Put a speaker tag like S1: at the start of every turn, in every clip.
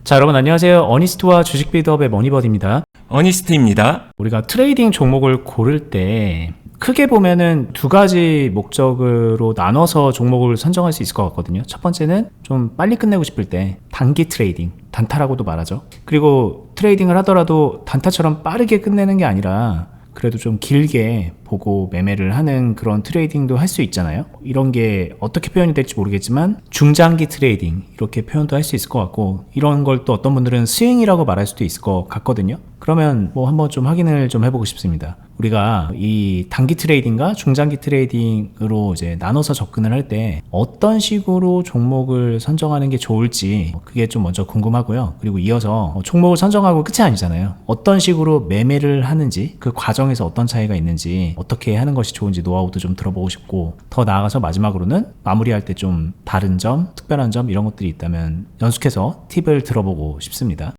S1: 자, 여러분 안녕하세요. 어니스트와 주식 빌드업의 머니버디입니다.
S2: 어니스트입니다.
S1: 우리가 트레이딩 종목을 고를 때 크게 보면은 두 가지 목적으로 나눠서 종목을 선정할 수 있을 것 같거든요. 첫 번째는 좀 빨리 끝내고 싶을 때 단기 트레이딩, 단타라고도 말하죠. 그리고 트레이딩을 하더라도 단타처럼 빠르게 끝내는 게 아니라 그래도 좀 길게 보고 매매를 하는 그런 트레이딩도 할 수 있잖아요. 이런 게 어떻게 표현이 될지 모르겠지만 중장기 트레이딩 이렇게 표현도 할 수 있을 것 같고, 이런 걸 또 어떤 분들은 스윙이라고 말할 수도 있을 것 같거든요. 그러면 뭐 한번 좀 확인을 좀 해보고 싶습니다. 우리가 이 단기 트레이딩과 중장기 트레이딩으로 이제 나눠서 접근을 할 때 어떤 식으로 종목을 선정하는 게 좋을지 그게 좀 먼저 궁금하고요. 그리고 이어서 종목을 선정하고 끝이 아니잖아요. 어떤 식으로 매매를 하는지, 그 과정에서 어떤 차이가 있는지, 어떻게 하는 것이 좋은지 노하우도 좀 들어보고 싶고, 더 나아가서 마지막으로는 마무리할 때 좀 다른 점, 특별한 점 이런 것들이 있다면 연속해서 팁을 들어보고 싶습니다.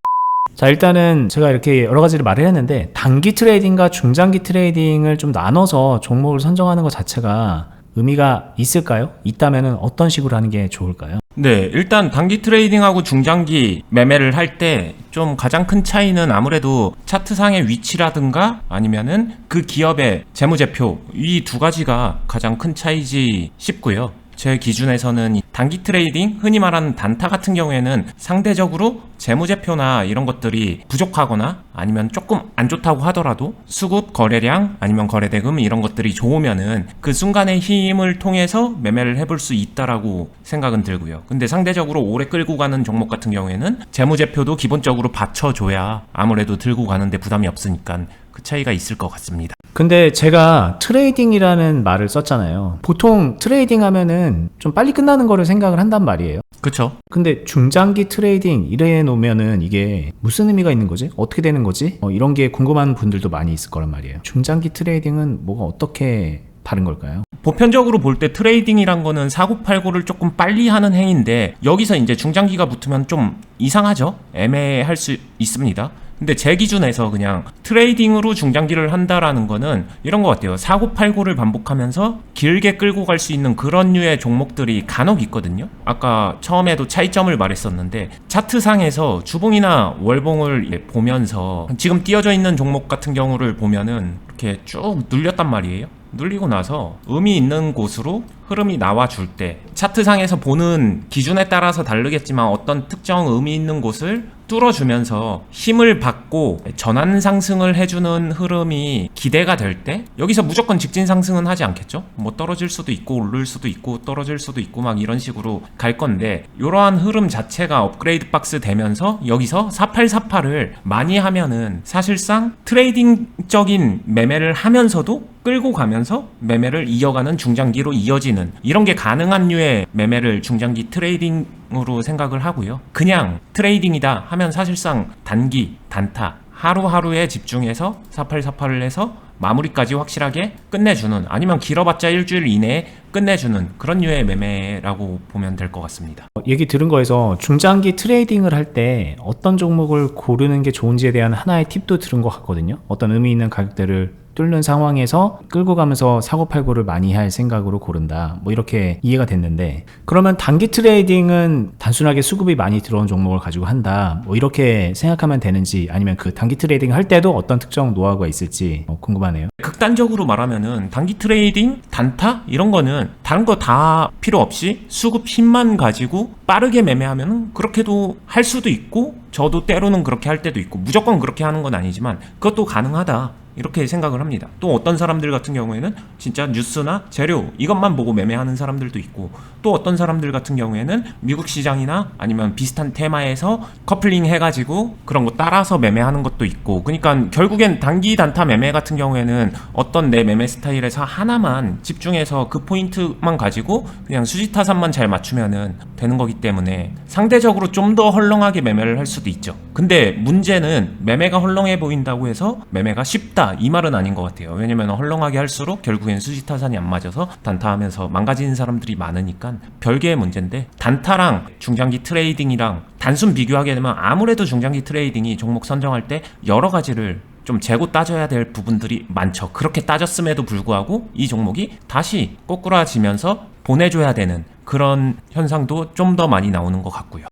S1: 자, 일단은 제가 이렇게 여러 가지를 말을 했는데 단기 트레이딩과 중장기 트레이딩을 좀 나눠서 종목을 선정하는 것 자체가 의미가 있을까요? 있다면 어떤 식으로 하는 게 좋을까요?
S2: 네, 일단 단기 트레이딩하고 중장기 매매를 할 때 좀 가장 큰 차이는 아무래도 차트상의 위치라든가 아니면은 그 기업의 재무제표, 이 두 가지가 가장 큰 차이지 싶고요. 제 기준에서는 이 단기 트레이딩, 흔히 말하는 단타 같은 경우에는 상대적으로 재무제표나 이런 것들이 부족하거나 아니면 조금 안 좋다고 하더라도 수급 거래량 아니면 거래대금 이런 것들이 좋으면은 그 순간의 힘을 통해서 매매를 해볼 수 있다라고 생각은 들고요. 근데 상대적으로 오래 끌고 가는 종목 같은 경우에는 재무제표도 기본적으로 받쳐줘야 아무래도 들고 가는데 부담이 없으니까 그 차이가 있을 것 같습니다.
S1: 근데 제가 트레이딩이라는 말을 썼잖아요. 보통 트레이딩 하면은 좀 빨리 끝나는 거를 생각을 한단 말이에요.
S2: 그쵸?
S1: 근데 중장기 트레이딩 이래 놓으면은 이게 무슨 의미가 있는 거지? 어떻게 되는 거지? 이런 게 궁금한 분들도 많이 있을 거란 말이에요. 중장기 트레이딩은 뭐가 어떻게 다른 걸까요?
S2: 보편적으로 볼 때 트레이딩이란 거는 사고팔고를 조금 빨리 하는 행위인데, 여기서 이제 중장기가 붙으면 좀 이상하죠? 애매할 수 있습니다. 근데 제 기준에서 그냥 트레이딩으로 중장기를 한다라는 거는 이런 것 같아요. 사고팔고를 반복하면서 길게 끌고 갈 수 있는 그런 류의 종목들이 간혹 있거든요. 아까 처음에도 차이점을 말했었는데, 차트상에서 주봉이나 월봉을 보면서 지금 띄어져 있는 종목 같은 경우를 보면은 이렇게 쭉 눌렸단 말이에요. 눌리고 나서 의미 있는 곳으로 흐름이 나와줄 때, 차트상에서 보는 기준에 따라서 다르겠지만 어떤 특정 의미 있는 곳을 뚫어주면서 힘을 받고 전환 상승을 해주는 흐름이 기대가 될 때, 여기서 무조건 직진 상승은 하지 않겠죠? 뭐 떨어질 수도 있고 오를 수도 있고 떨어질 수도 있고 막 이런 식으로 갈 건데, 이러한 흐름 자체가 업그레이드 박스 되면서 여기서 4848을 많이 하면은 사실상 트레이딩적인 매매를 하면서도 끌고 가면서 매매를 이어가는 중장기로 이어지는, 이런 게 가능한 류의 매매를 중장기 트레이딩으로 생각을 하고요. 그냥 트레이딩이다 하면 사실상 단기, 단타, 하루하루에 집중해서 4848을 해서 마무리까지 확실하게 끝내주는, 아니면 길어봤자 일주일 이내에 끝내주는 그런 류의 매매라고 보면 될 것 같습니다.
S1: 얘기 들은 거에서 중장기 트레이딩을 할 때 어떤 종목을 고르는 게 좋은지에 대한 하나의 팁도 들은 것 같거든요. 어떤 의미 있는 가격대를 뚫는 상황에서 끌고 가면서 사고팔고를 많이 할 생각으로 고른다, 뭐 이렇게 이해가 됐는데, 그러면 단기 트레이딩은 단순하게 수급이 많이 들어온 종목을 가지고 한다, 뭐 이렇게 생각하면 되는지, 아니면 그 단기 트레이딩 할 때도 어떤 특정 노하우가 있을지 궁금하네요.
S2: 극단적으로 말하면은 단기 트레이딩, 단타 이런 거는 다른 거 다 필요 없이 수급 힘만 가지고 빠르게 매매하면은 그렇게도 할 수도 있고, 저도 때로는 그렇게 할 때도 있고, 무조건 그렇게 하는 건 아니지만 그것도 가능하다, 이렇게 생각을 합니다. 또 어떤 사람들 같은 경우에는 진짜 뉴스나 재료 이것만 보고 매매하는 사람들도 있고, 또 어떤 사람들 같은 경우에는 미국 시장이나 아니면 비슷한 테마에서 커플링 해가지고 그런 거 따라서 매매하는 것도 있고, 그러니까 결국엔 단기 단타 매매 같은 경우에는 어떤 내 매매 스타일에서 하나만 집중해서 그 포인트만 가지고 그냥 수지타산만 잘 맞추면은 되는 거기 때문에 상대적으로 좀 더 헐렁하게 매매를 할 수도 있죠. 근데 문제는 매매가 헐렁해 보인다고 해서 매매가 쉽다, 이 말은 아닌 것 같아요. 왜냐면 헐렁하게 할수록 결국엔 수지타산이 안 맞아서 단타하면서 망가지는 사람들이 많으니까 별개의 문제인데, 단타랑 중장기 트레이딩이랑 단순 비교하게 되면 아무래도 중장기 트레이딩이 종목 선정할 때 여러 가지를 좀 재고 따져야 될 부분들이 많죠. 그렇게 따졌음에도 불구하고 이 종목이 다시 꼬꾸라지면서 보내줘야 되는 그런 현상도 좀 더 많이 나오는 것 같고요.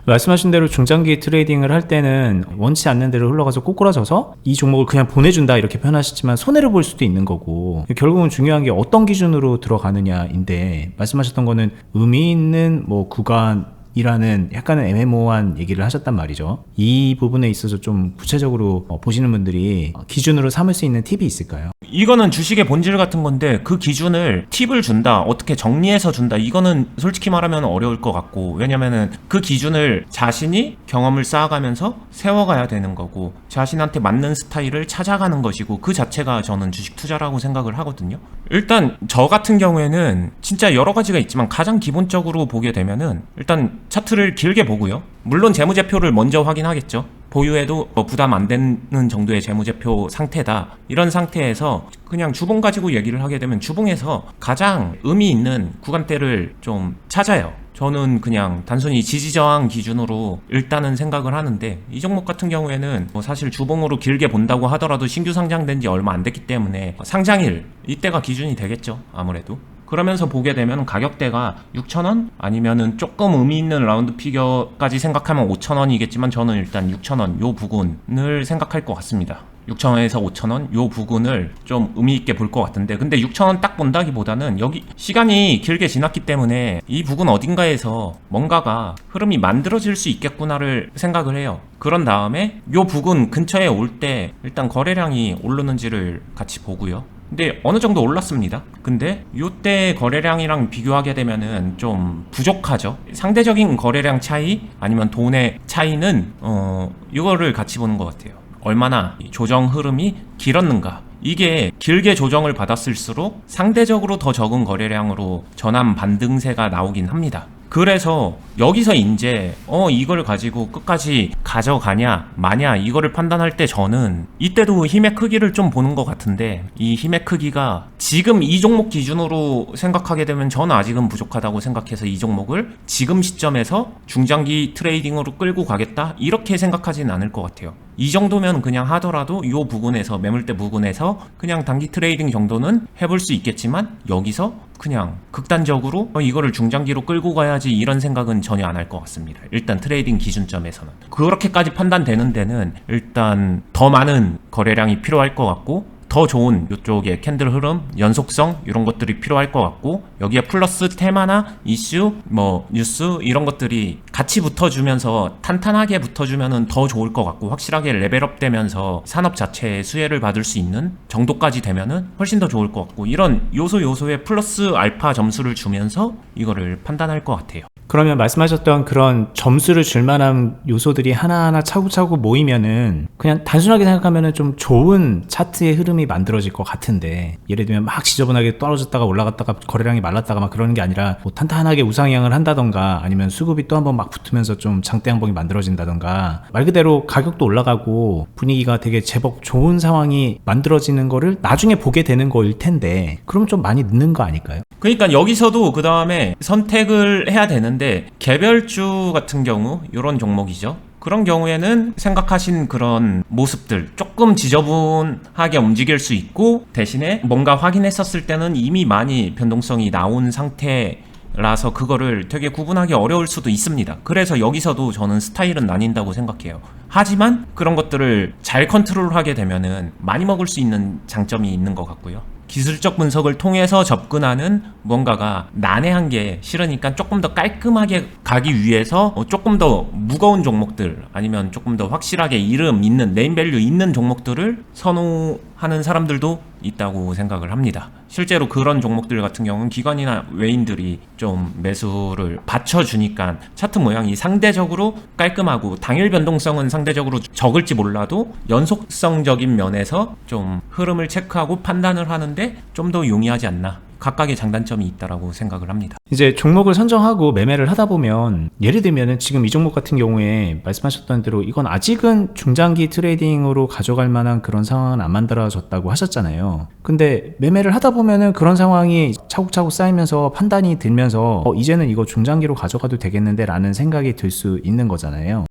S1: 말씀하신 대로 중장기 트레이딩을 할 때는 원치 않는 대로 흘러가서 꼬꾸라져서 이 종목을 그냥 보내준다 이렇게 표현하시지만 손해를 볼 수도 있는 거고, 결국은 중요한 게 어떤 기준으로 들어가느냐인데, 말씀하셨던 거는 의미 있는 뭐 구간이라는 약간은 애매모호한 얘기를 하셨단 말이죠. 이 부분에 있어서 좀 구체적으로 보시는 분들이 기준으로 삼을 수 있는 팁이 있을까요?
S2: 이거는 주식의 본질 같은 건데 그 기준을 팁을 준다, 어떻게 정리해서 준다, 이거는 솔직히 말하면 어려울 것 같고, 왜냐면은 그 기준을 자신이 경험을 쌓아가면서 세워가야 되는 거고 자신한테 맞는 스타일을 찾아가는 것이고, 그 자체가 저는 주식 투자라고 생각을 하거든요. 일단 저 같은 경우에는 진짜 여러 가지가 있지만 가장 기본적으로 보게 되면은 일단 차트를 길게 보고요. 물론 재무제표를 먼저 확인하겠죠. 보유해도 부담 안 되는 정도의 재무제표 상태다, 이런 상태에서 그냥 주봉 가지고 얘기를 하게 되면 주봉에서 가장 의미 있는 구간대를 좀 찾아요. 저는 그냥 단순히 지지저항 기준으로 일단은 생각을 하는데, 이 종목 같은 경우에는 사실 주봉으로 길게 본다고 하더라도 신규 상장된 지 얼마 안 됐기 때문에 상장일 이때가 기준이 되겠죠, 아무래도. 그러면서 보게 되면 가격대가 6,000원? 아니면은 조금 의미 있는 라운드 피겨까지 생각하면 5,000원이겠지만 저는 일단 6,000원 요 부근을 생각할 것 같습니다. 6,000원에서 5,000원 요 부근을 좀 의미 있게 볼 것 같은데, 근데 6,000원 딱 본다기보다는 여기 시간이 길게 지났기 때문에 이 부근 어딘가에서 뭔가가 흐름이 만들어질 수 있겠구나를 생각을 해요. 그런 다음에 요 부근 근처에 올 때 일단 거래량이 오르는지를 같이 보고요. 근데 어느 정도 올랐습니다. 근데 요때 거래량이랑 비교하게 되면은 좀 부족하죠. 상대적인 거래량 차이 아니면 돈의 차이는 이거를 같이 보는 것 같아요. 얼마나 조정 흐름이 길었는가. 이게 길게 조정을 받았을수록 상대적으로 더 적은 거래량으로 전환 반등세가 나오긴 합니다. 그래서 여기서 이제 이걸 가지고 끝까지 가져가냐 마냐 이거를 판단할 때 저는 이때도 힘의 크기를 좀 보는 것 같은데, 이 힘의 크기가 지금 이 종목 기준으로 생각하게 되면 저는 아직은 부족하다고 생각해서 이 종목을 지금 시점에서 중장기 트레이딩으로 끌고 가겠다 이렇게 생각하지는 않을 것 같아요. 이 정도면 그냥 하더라도 이 부분에서, 매물대 부분에서 그냥 단기 트레이딩 정도는 해볼 수 있겠지만, 여기서 그냥 극단적으로 이거를 중장기로 끌고 가야지 이런 생각은 전혀 안 할 것 같습니다. 일단 트레이딩 기준점에서는 그렇게까지 판단되는 데는 일단 더 많은 거래량이 필요할 것 같고, 더 좋은 이쪽의 캔들 흐름, 연속성 이런 것들이 필요할 것 같고, 여기에 플러스 테마나 이슈, 뉴스 이런 것들이 같이 붙어주면서 탄탄하게 붙어주면은 더 좋을 것 같고, 확실하게 레벨업 되면서 산업 자체의 수혜를 받을 수 있는 정도까지 되면은 훨씬 더 좋을 것 같고, 이런 요소에 플러스 알파 점수를 주면서 이거를 판단할 것 같아요.
S1: 그러면 말씀하셨던 그런 점수를 줄 만한 요소들이 하나하나 차곡차곡 모이면은 그냥 단순하게 생각하면은 좀 좋은 차트의 흐름이 만들어질 것 같은데, 예를 들면 막 지저분하게 떨어졌다가 올라갔다가 거래량이 말랐다가 막 그러는 게 아니라 탄탄하게 우상향을 한다던가, 아니면 수급이 또 한번 막 붙으면서 좀 장대 양봉이 만들어진다던가, 말 그대로 가격도 올라가고 분위기가 되게 제법 좋은 상황이 만들어지는 거를 나중에 보게 되는 거일 텐데, 그럼 좀 많이 늦는 거 아닐까요?
S2: 그러니까 여기서도 그 다음에 선택을 해야 되는데, 개별주 같은 경우 이런 종목이죠. 그런 경우에는 생각하신 그런 모습들 조금 지저분하게 움직일 수 있고, 대신에 뭔가 확인했었을 때는 이미 많이 변동성이 나온 상태라서 그거를 되게 구분하기 어려울 수도 있습니다. 그래서 여기서도 저는 스타일은 나뉜다고 생각해요. 하지만 그런 것들을 잘 컨트롤하게 되면은 많이 먹을 수 있는 장점이 있는 것 같고요. 기술적 분석을 통해서 접근하는 뭔가가 난해한 게 싫으니까 조금 더 깔끔하게 가기 위해서 조금 더 무거운 종목들, 아니면 조금 더 확실하게 이름 있는, 네임밸류 있는 종목들을 선호하는 사람들도 있다고 생각을 합니다. 실제로 그런 종목들 같은 경우는 기관이나 외인들이 좀 매수를 받쳐주니까 차트 모양이 상대적으로 깔끔하고, 당일 변동성은 상대적으로 적을지 몰라도 연속성적인 면에서 좀 흐름을 체크하고 판단을 하는데 좀 더 용이하지 않나, 각각의 장단점이 있다라고 생각을 합니다.
S1: 이제 종목을 선정하고 매매를 하다 보면, 예를 들면은 지금 이 종목 같은 경우에 말씀하셨던 대로 이건 아직은 중장기 트레이딩으로 가져갈 만한 그런 상황은 안 만들어졌다고 하셨잖아요. 근데 매매를 하다 보면은 그런 상황이 차곡차곡 쌓이면서 판단이 들면서 이제는 이거 중장기로 가져가도 되겠는데 라는 생각이 들 수 있는 거잖아요.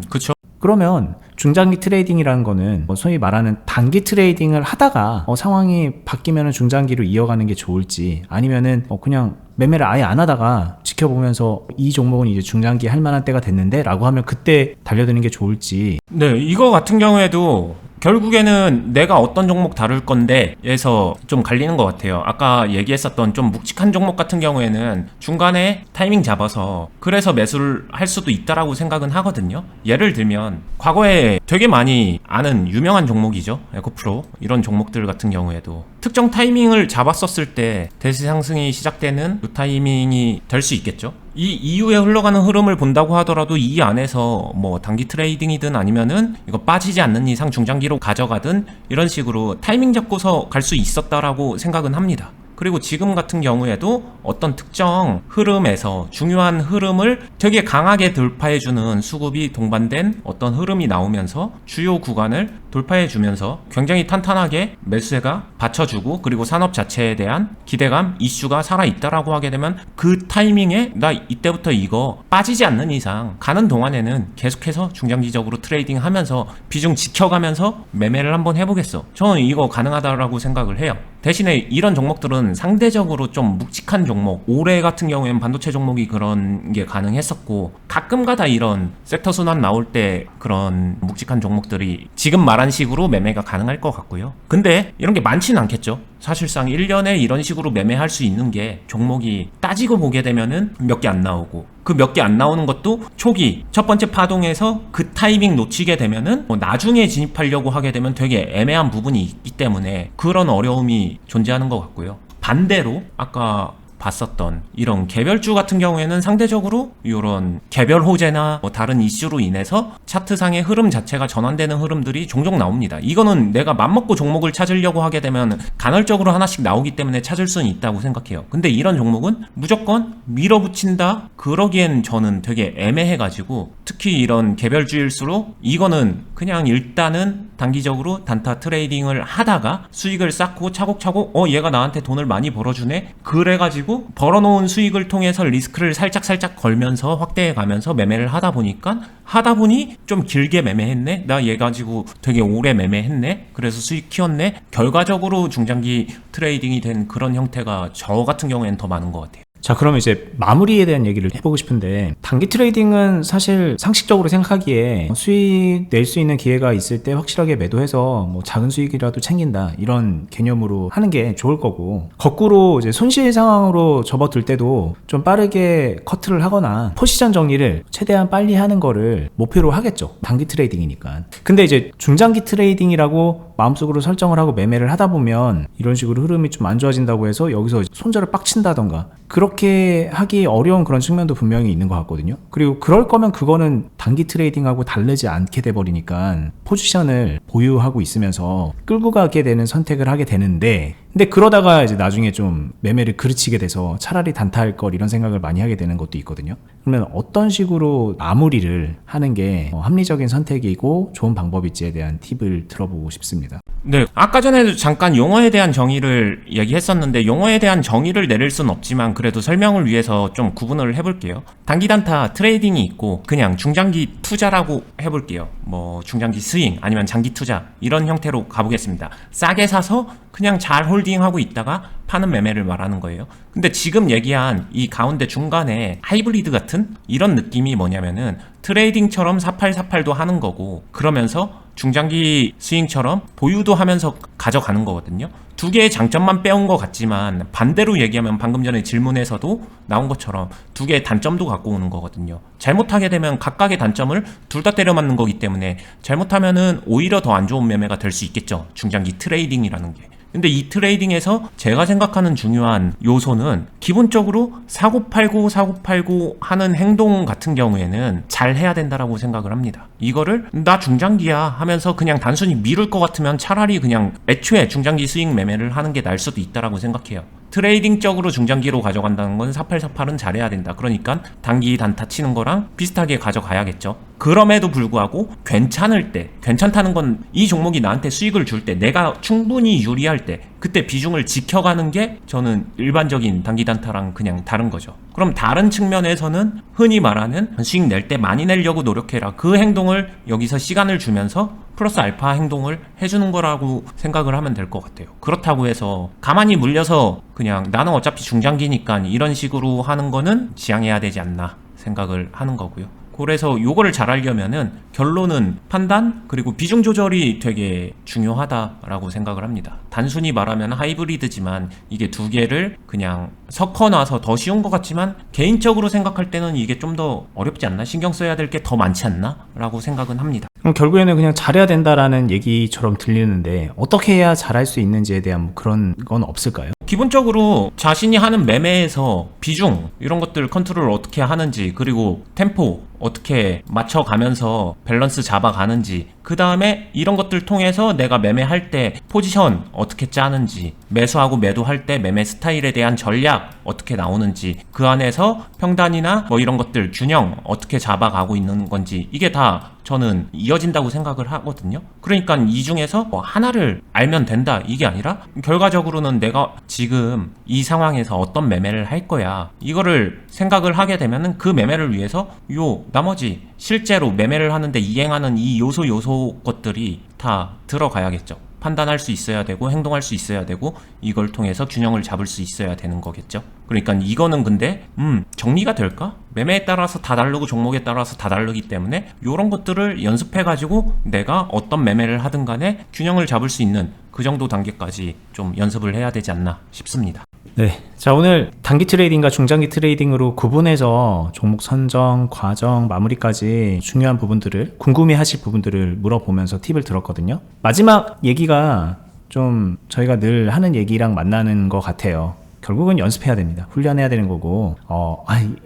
S2: 그쵸.
S1: 그러면 중장기 트레이딩이라는 거는 소위 말하는 단기 트레이딩을 하다가 상황이 바뀌면 중장기로 이어가는 게 좋을지, 아니면은 그냥 매매를 아예 안 하다가 지켜보면서 이 종목은 이제 중장기 할 만한 때가 됐는데 라고 하면 그때 달려드는 게 좋을지.
S2: 네, 이거 같은 경우에도 결국에는 내가 어떤 종목 다룰 건데 에서 좀 갈리는 것 같아요. 아까 얘기했었던 좀 묵직한 종목 같은 경우에는 중간에 타이밍 잡아서 그래서 매수를 할 수도 있다라고 생각은 하거든요. 예를 들면 과거에 되게 많이 아는 유명한 종목이죠. 에코프로 이런 종목들 같은 경우에도 특정 타이밍을 잡았었을 때 대세 상승이 시작되는 그 타이밍이 될 수 있겠죠. 이 이후에 흘러가는 흐름을 본다고 하더라도 이 안에서 뭐 단기 트레이딩이든 아니면은 이거 빠지지 않는 이상 중장기로 가져가든 이런 식으로 타이밍 잡고서 갈 수 있었다라고 생각은 합니다. 그리고 지금 같은 경우에도 어떤 특정 흐름에서 중요한 흐름을 되게 강하게 돌파해주는 수급이 동반된 어떤 흐름이 나오면서 주요 구간을 돌파해주면서 굉장히 탄탄하게 매수세가 받쳐주고, 그리고 산업 자체에 대한 기대감, 이슈가 살아있다라고 하게 되면 그 타이밍에 나 이때부터 이거 빠지지 않는 이상 가는 동안에는 계속해서 중장기적으로 트레이딩 하면서 비중 지켜가면서 매매를 한번 해보겠어. 저는 이거 가능하다라고 생각을 해요. 대신에 이런 종목들은 상대적으로 좀 묵직한 종목, 올해 같은 경우에는 반도체 종목이 그런 게 가능했었고, 가끔가다 이런 섹터 순환 나올 때 그런 묵직한 종목들이 지금 말한 식으로 매매가 가능할 것 같고요. 근데 이런 게 많지는 않겠죠. 사실상 1년에 이런 식으로 매매할 수 있는 게 종목이 따지고 보게 되면은 몇 개 안 나오고, 그 몇 개 안 나오는 것도 초기 첫 번째 파동에서 그 타이밍 놓치게 되면은 나중에 진입하려고 하게 되면 되게 애매한 부분이 있기 때문에 그런 어려움이 존재하는 것 같고요. 반대로 아까 봤었던 이런 개별주 같은 경우에는 상대적으로 이런 개별 호재나 다른 이슈로 인해서 차트상의 흐름 자체가 전환되는 흐름들이 종종 나옵니다. 이거는 내가 맘먹고 종목을 찾으려고 하게 되면 간헐적으로 하나씩 나오기 때문에 찾을 수는 있다고 생각해요. 근데 이런 종목은 무조건 밀어붙인다? 그러기엔 저는 되게 애매해가지고, 특히 이런 개별주일수록 이거는 그냥 일단은 단기적으로 단타 트레이딩을 하다가 수익을 쌓고 차곡차곡 얘가 나한테 돈을 많이 벌어주네? 그래가지고 벌어놓은 수익을 통해서 리스크를 살짝 걸면서 확대해 가면서 매매를 하다 보니 좀 길게 매매했네? 나 얘 가지고 되게 오래 매매했네? 그래서 수익 키웠네? 결과적으로 중장기 트레이딩이 된 그런 형태가 저 같은 경우에는 더 많은 것 같아요.
S1: 자, 그러면 이제 마무리에 대한 얘기를 해보고 싶은데, 단기 트레이딩은 사실 상식적으로 생각하기에 수익 낼 수 있는 기회가 있을 때 확실하게 매도해서 뭐 작은 수익이라도 챙긴다, 이런 개념으로 하는 게 좋을 거고, 거꾸로 이제 손실 상황으로 접어들 때도 좀 빠르게 커트를 하거나 포지션 정리를 최대한 빨리 하는 거를 목표로 하겠죠. 단기 트레이딩이니까. 근데 이제 중장기 트레이딩이라고 마음속으로 설정을 하고 매매를 하다 보면 이런 식으로 흐름이 좀 안 좋아진다고 해서 여기서 손절을 빡친다던가 그렇게 하기 어려운 그런 측면도 분명히 있는 것 같거든요. 그리고 그럴 거면 그거는 단기 트레이딩하고 다르지 않게 돼버리니까 포지션을 보유하고 있으면서 끌고 가게 되는 선택을 하게 되는데, 근데 그러다가 이제 나중에 좀 매매를 그르치게 돼서 차라리 단타할 걸 이런 생각을 많이 하게 되는 것도 있거든요. 그러면 어떤 식으로 마무리를 하는 게 합리적인 선택이고 좋은 방법일지에 대한 팁을 들어보고 싶습니다.
S2: 네, 아까 전에도 잠깐 용어에 대한 정의를 얘기했었는데, 용어에 대한 정의를 내릴 순 없지만 그래도 설명을 위해서 좀 구분을 해볼게요. 단기 단타 트레이딩이 있고 그냥 중장기 투자라고 해볼게요. 뭐 중장기 스윙 아니면 장기 투자 이런 형태로 가보겠습니다. 싸게 사서 그냥 잘 홀딩하고 있다가 파는 매매를 말하는 거예요. 근데 지금 얘기한 이 가운데 중간에 하이브리드 같은 이런 느낌이 뭐냐면은 트레이딩처럼 4848도 하는 거고, 그러면서 중장기 스윙처럼 보유도 하면서 가져가는 거거든요. 두 개의 장점만 빼온 것 같지만 반대로 얘기하면 방금 전에 질문에서도 나온 것처럼 두 개의 단점도 갖고 오는 거거든요. 잘못하게 되면 각각의 단점을 둘 다 때려 맞는 거기 때문에 잘못하면은 오히려 더 안 좋은 매매가 될 수 있겠죠. 중장기 트레이딩이라는 게. 근데 이 트레이딩에서 제가 생각하는 중요한 요소는 기본적으로 사고팔고 하는 행동 같은 경우에는 잘 해야 된다라고 생각을 합니다. 이거를 나 중장기야 하면서 그냥 단순히 미룰 것 같으면 차라리 그냥 애초에 중장기 수익 매매를 하는 게 나을 수도 있다라고 생각해요. 트레이딩적으로 중장기로 가져간다는 건 4848은 잘해야 된다. 그러니까 단기 단타 치는 거랑 비슷하게 가져가야겠죠. 그럼에도 불구하고 괜찮을 때, 괜찮다는 건 이 종목이 나한테 수익을 줄 때, 내가 충분히 유리할 때, 그때 비중을 지켜가는 게 저는 일반적인 단기 단타랑 그냥 다른 거죠. 그럼 다른 측면에서는 흔히 말하는 수익 낼 때 많이 내려고 노력해라. 그 행동을 여기서 시간을 주면서 플러스 알파 행동을 해주는 거라고 생각을 하면 될 것 같아요. 그렇다고 해서 가만히 물려서 그냥 나는 어차피 중장기니까 이런 식으로 하는 거는 지양해야 되지 않나 생각을 하는 거고요. 그래서 요거를 잘 하려면은 결론은 판단 그리고 비중 조절이 되게 중요하다라고 생각을 합니다. 단순히 말하면 하이브리드지만 이게 두 개를 그냥 섞어놔서 더 쉬운 것 같지만 개인적으로 생각할 때는 이게 좀 더 어렵지 않나? 신경 써야 될 게 더 많지 않나? 라고 생각은 합니다.
S1: 그럼 결국에는 그냥 잘해야 된다라는 얘기처럼 들리는데 어떻게 해야 잘할 수 있는지에 대한 뭐 그런 건 없을까요?
S2: 기본적으로 자신이 하는 매매에서 비중 이런 것들 컨트롤 어떻게 하는지 그리고 템포 어떻게 맞춰가면서 밸런스 잡아가는지 그 다음에 이런 것들 통해서 내가 매매할 때 포지션 어떻게 짜는지 매수하고 매도할 때 매매 스타일에 대한 전략 어떻게 나오는지 그 안에서 평단이나 뭐 이런 것들 균형 어떻게 잡아가고 있는 건지 이게 다 저는 이어진다고 생각을 하거든요. 그러니까 이 중에서 뭐 하나를 알면 된다 이게 아니라 결과적으로는 내가 지금 이 상황에서 어떤 매매를 할 거야 이거를 생각을 하게 되면은 그 매매를 위해서 요 나머지 실제로 매매를 하는데 이행하는 이 요소 것들이 다 들어가야겠죠. 판단할 수 있어야 되고 행동할 수 있어야 되고 이걸 통해서 균형을 잡을 수 있어야 되는 거겠죠. 그러니까 이거는 근데 정리가 될까? 매매에 따라서 다 다르고 종목에 따라서 다 다르기 때문에 이런 것들을 연습해가지고 내가 어떤 매매를 하든 간에 균형을 잡을 수 있는 그 정도 단계까지 좀 연습을 해야 되지 않나 싶습니다.
S1: 네. 자, 오늘 단기 트레이딩과 중장기 트레이딩으로 구분해서 종목 선정, 과정, 마무리까지 중요한 부분들을, 궁금해 하실 부분들을 물어보면서 팁을 들었거든요. 마지막 얘기가 좀 저희가 늘 하는 얘기랑 만나는 것 같아요. 결국은 연습해야 됩니다. 훈련해야 되는 거고,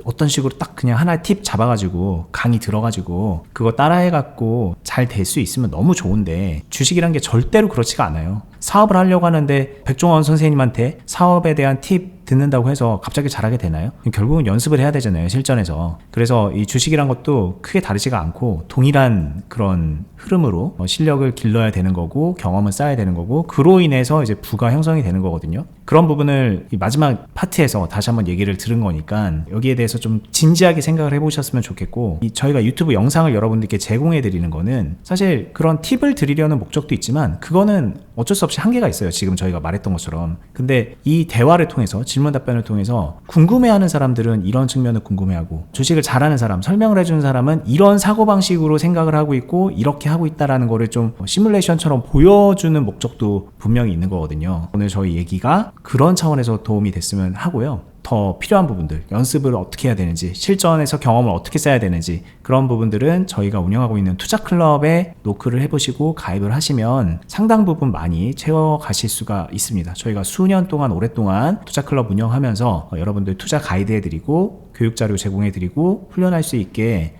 S1: 어떤 식으로 딱 그냥 하나의 팁 잡아가지고, 강의 들어가지고, 그거 따라해갖고 잘 될 수 있으면 너무 좋은데, 주식이란 게 절대로 그렇지가 않아요. 사업을 하려고 하는데, 백종원 선생님한테 사업에 대한 팁 듣는다고 해서 갑자기 잘하게 되나요? 결국은 연습을 해야 되잖아요, 실전에서. 그래서 이 주식이란 것도 크게 다르지가 않고, 동일한 그런 흐름으로 실력을 길러야 되는 거고, 경험을 쌓아야 되는 거고, 그로 인해서 이제 부가 형성이 되는 거거든요. 그런 부분을 이 마지막 파트에서 다시 한번 얘기를 들은 거니까 여기에 대해서 좀 진지하게 생각을 해보셨으면 좋겠고, 저희가 유튜브 영상을 여러분들께 제공해 드리는 거는 사실 그런 팁을 드리려는 목적도 있지만 그거는 어쩔 수 없이 한계가 있어요. 지금 저희가 말했던 것처럼. 근데 이 대화를 통해서 질문 답변을 통해서 궁금해하는 사람들은 이런 측면을 궁금해하고, 주식을 잘하는 사람, 설명을 해주는 사람은 이런 사고방식으로 생각을 하고 있고 이렇게 하고 있다라는 거를 좀 시뮬레이션처럼 보여주는 목적도 분명히 있는 거거든요. 오늘 저희 얘기가 그런 차원에서 도움이 됐으면 하고요. 더 필요한 부분들, 연습을 어떻게 해야 되는지, 실전에서 경험을 어떻게 쌓아야 되는지, 그런 부분들은 저희가 운영하고 있는 투자클럽에 노크를 해보시고 가입을 하시면 상당 부분 많이 채워가실 수가 있습니다. 저희가 수년 동안 오랫동안 투자클럽 운영하면서 여러분들 투자 가이드 해드리고 교육자료 제공해드리고 훈련할 수 있게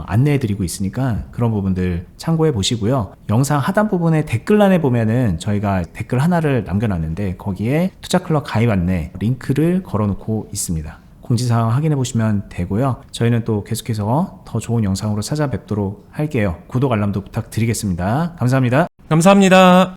S1: 안내해드리고 있으니까 그런 부분들 참고해 보시고요. 영상 하단 부분에 댓글란에 보면은 저희가 댓글 하나를 남겨놨는데 거기에 투자클럽 가입 안내 링크를 걸어놓고 있습니다. 공지사항 확인해 보시면 되고요. 저희는 또 계속해서 더 좋은 영상으로 찾아뵙도록 할게요. 구독 알람도 부탁드리겠습니다. 감사합니다.
S2: 감사합니다.